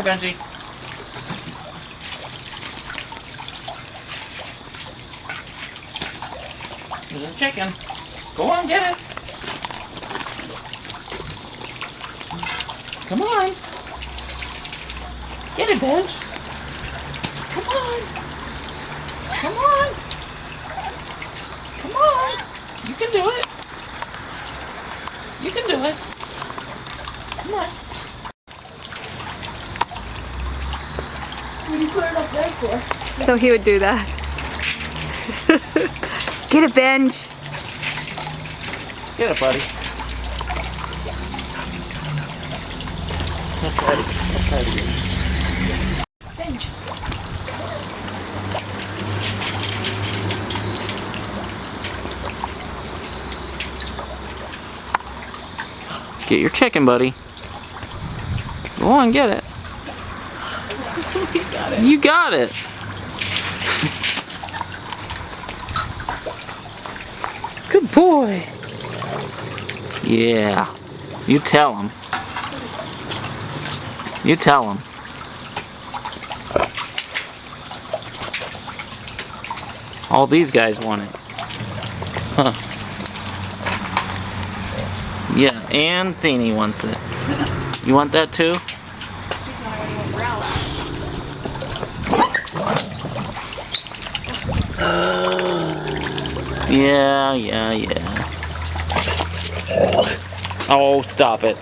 Here, Benji. There's a chicken. Go on, get it. Come on. Get it, Benj. Come on. Come on. Come on. You can do it. You can do it. Come on. What do you put it up there for? So he would do that. Get it, Benj. Get it, buddy. I'll try to get it. Benji. Get your chicken, buddy. Go on, get it. You got it. You got it. Good boy. Yeah. You tell him. You tell him. All these guys want it. Huh. Yeah, and Theeny wants it. You want that too? Yeah. Oh, stop it.